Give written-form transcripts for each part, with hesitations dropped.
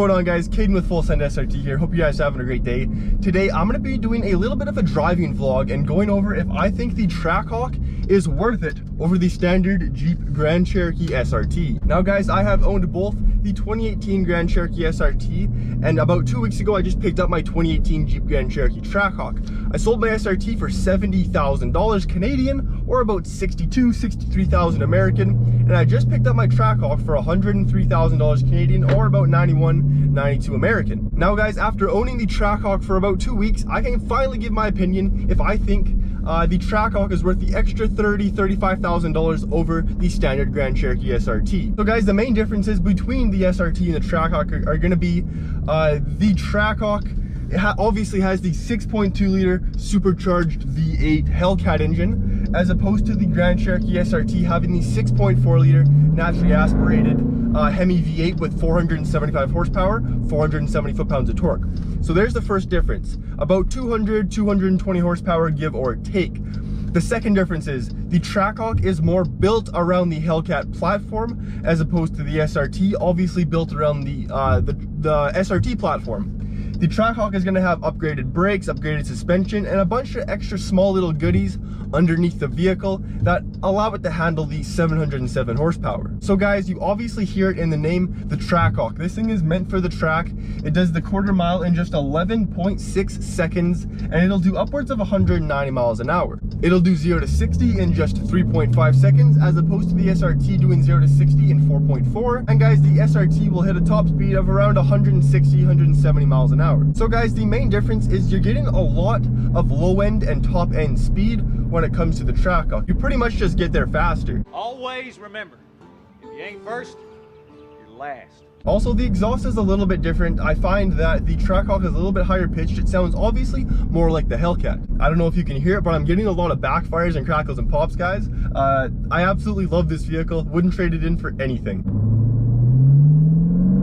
going on, guys? Caden with Full Send SRT here. Hope you guys are having a great day. Today I'm going to be doing a little bit of a driving vlog and going over if I think the Trackhawk is worth it over the standard Jeep Grand Cherokee SRT. Now guys, I have owned both the 2018 Grand Cherokee SRT, and about 2 weeks ago I just picked up my 2018 Jeep Grand Cherokee Trackhawk. I sold my SRT for $70,000 Canadian, or about $63,000 American, and I just picked up my Trackhawk for $103,000 Canadian, or about $92 American. Now guys, after owning the Trackhawk for about 2 weeks, I can finally give my opinion if I think the Trackhawk is worth the extra $35,000 over the standard Grand Cherokee SRT. So guys, the main differences between the SRT and the Trackhawk are going to be the Trackhawk obviously has the 6.2 liter supercharged V8 Hellcat engine, as opposed to the Grand Cherokee SRT having the 6.4 liter naturally aspirated Hemi V8 with 475 horsepower, 470 foot-pounds of torque. So there's the first difference, about 220 horsepower, give or take. The second difference is the Trackhawk is more built around the Hellcat platform as opposed to the SRT, obviously built around the SRT platform. The Trackhawk is going to have upgraded brakes, upgraded suspension, and a bunch of extra small little goodies underneath the vehicle that allow it to handle the 707 horsepower. So guys, you obviously hear it in the name, the Trackhawk. This thing is meant for the track. It does the quarter mile in just 11.6 seconds, and it'll do upwards of 190 miles an hour. It'll do 0 to 60 in just 3.5 seconds, as opposed to the SRT doing 0 to 60 in 4.4. And guys, the SRT will hit a top speed of around 160, 170 miles an hour. So guys, the main difference is you're getting a lot of low end and top end speed when it comes to the Trackhawk. You pretty much just get there faster. Always remember, if you ain't first, you're last. Also, the exhaust is a little bit different. I find that the Trackhawk is a little bit higher pitched. It sounds obviously more like the Hellcat. I don't know if you can hear it, but I'm getting a lot of backfires and crackles and pops, guys. I absolutely love this vehicle. Wouldn't trade it in for anything.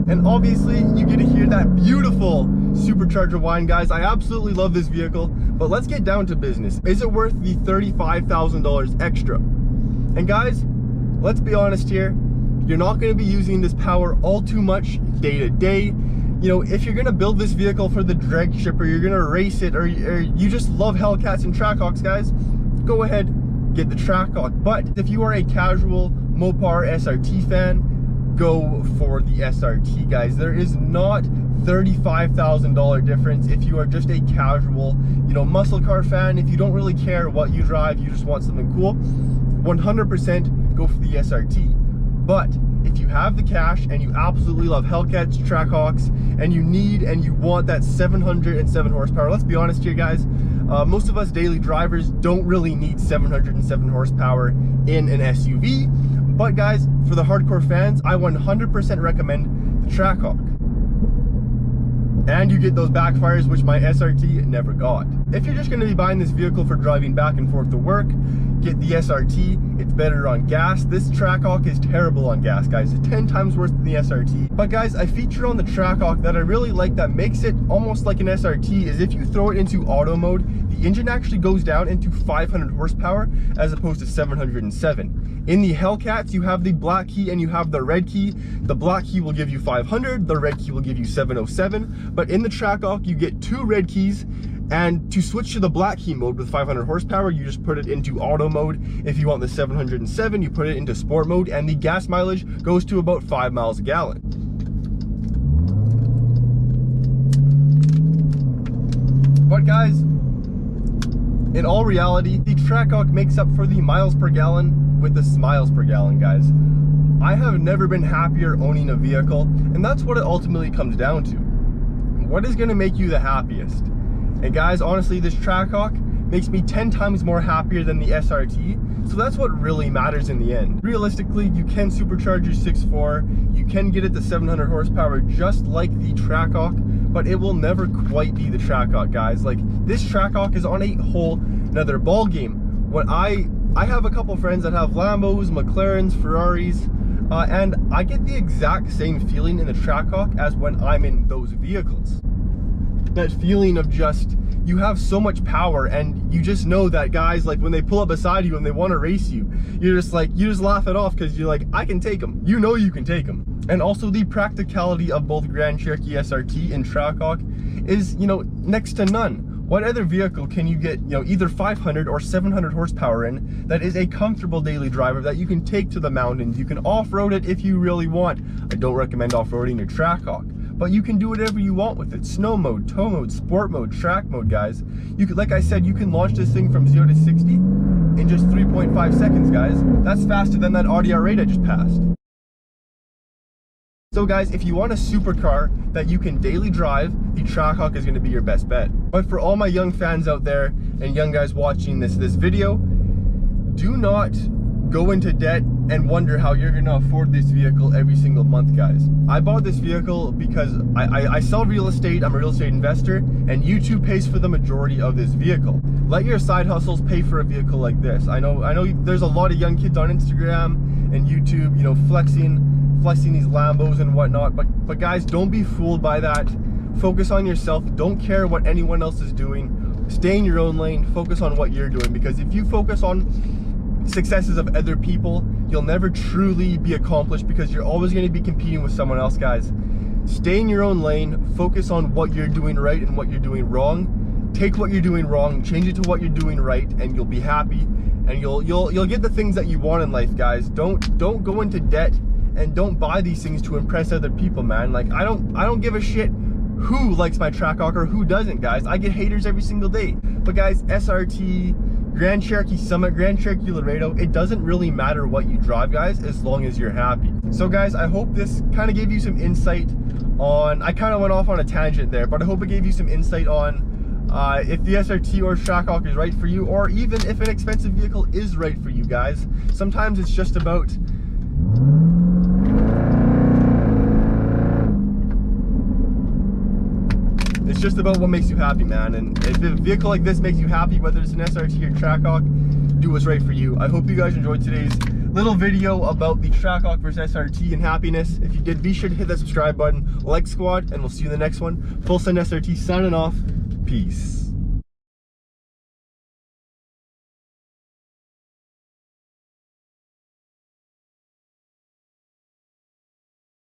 And obviously, you get to hear that beautiful supercharger whine, guys. I absolutely love this vehicle, but let's get down to business. Is it worth the $35,000 extra? And guys, let's be honest here. You're not going to be using this power all too much day to day. You know, if you're going to build this vehicle for the drag strip, or you're going to race it, or you just love Hellcats and Trackhawks, guys, go ahead, get the Trackhawk. But if you are a casual Mopar SRT fan, go for the SRT, guys. There is not $35,000 difference if you are just a casual, you know, muscle car fan. If you don't really care what you drive, you just want something cool, 100% go for the SRT. But if you have the cash and you absolutely love Hellcats, Trackhawks, and you need and you want that 707 horsepower, let's be honest here, guys, most of us daily drivers don't really need 707 horsepower in an SUV. But guys, for the hardcore fans, I 100% recommend the Trackhawk. And you get those backfires, which my SRT never got. If you're just going to be buying this vehicle for driving back and forth to work, get the SRT. It's better on gas. This Trackhawk is terrible on gas, guys. It's 10 times worse than the SRT. But guys, a feature on the Trackhawk that I really like that makes it almost like an SRT is if you throw it into auto mode, the engine actually goes down into 500 horsepower as opposed to 707. In the Hellcats, you have the black key and you have the red key. The black key will give you 500, the red key will give you 707. But in the Trackhawk, you get 2 red keys. And to switch to the black key mode with 500 horsepower, you just put it into auto mode. If you want the 707, you put it into sport mode, and the gas mileage goes to about 5 miles a gallon. But guys, in all reality, the Trackhawk makes up for the miles per gallon with the smiles per gallon, guys. I have never been happier owning a vehicle, and that's what it ultimately comes down to. What is going to make you the happiest? And guys, honestly, this Trackhawk makes me 10 times more happier than the SRT, so that's what really matters in the end. Realistically, you can supercharge your 6.4, you can get it to 700 horsepower just like the Trackhawk, but it will never quite be the Trackhawk, guys. Like, this Trackhawk is on a whole another ball game. When I have a couple friends that have Lambos, McLarens, Ferraris, and I get the exact same feeling in the Trackhawk as when I'm in those vehicles. That feeling of just, you have so much power, and you just know that guys, like when they pull up beside you and they want to race you, you're just like, you just laugh it off because you're like, I can take them. You know you can take them. And also the practicality of both Grand Cherokee SRT and Trackhawk is, you know, next to none. What other vehicle can you get, you know, either 500 or 700 horsepower in that is a comfortable daily driver that you can take to the mountains? You can off-road it if you really want. I don't recommend off-roading your Trackhawk, but you can do whatever you want with it. Snow mode, tow mode, sport mode, track mode, guys. You could, like I said, you can launch this thing from 0 to 60 in just 3.5 seconds, guys. That's faster than that Audi R8 I just passed. So guys, if you want a supercar that you can daily drive, the Trackhawk is going to be your best bet. But for all my young fans out there and young guys watching this video, do not go into debt and wonder how you're going to afford this vehicle every single month, guys. I bought this vehicle because I sell real estate. I'm a real estate investor, and YouTube pays for the majority of this vehicle. Let your side hustles pay for a vehicle like this. I know there's a lot of young kids on Instagram and YouTube, you know, flexing these Lambos and whatnot, but guys, don't be fooled by that. Focus on yourself. Don't care what anyone else is doing. Stay in your own lane. Focus on what you're doing, because if you focus on successes of other people, you'll never truly be accomplished, because you're always going to be competing with someone else, guys. Stay in your own lane. Focus on what you're doing right and what you're doing wrong. Take what you're doing wrong, change it to what you're doing right, and you'll be happy, and you'll get the things that you want in life, guys. Don't go into debt. And don't buy these things to impress other people, man. Like, I don't give a shit who likes my Trackhawk or who doesn't, guys. I get haters every single day. But guys, SRT, Grand Cherokee Summit, Grand Cherokee Laredo, it doesn't really matter what you drive, guys, as long as you're happy. So guys, I hope this kind of gave you some insight on, I kind of went off on a tangent there, but I hope it gave you some insight on if the SRT or Trackhawk is right for you, or even if an expensive vehicle is right for you, guys. Sometimes it's just about what makes you happy, man. And if a vehicle like this makes you happy, whether it's an SRT or Trackhawk, do what's right for you. I hope you guys enjoyed today's little video about the Trackhawk versus SRT and happiness. If you did, be sure to hit that subscribe button, like squad, and we'll see you in the next one. Full Send SRT signing off. Peace.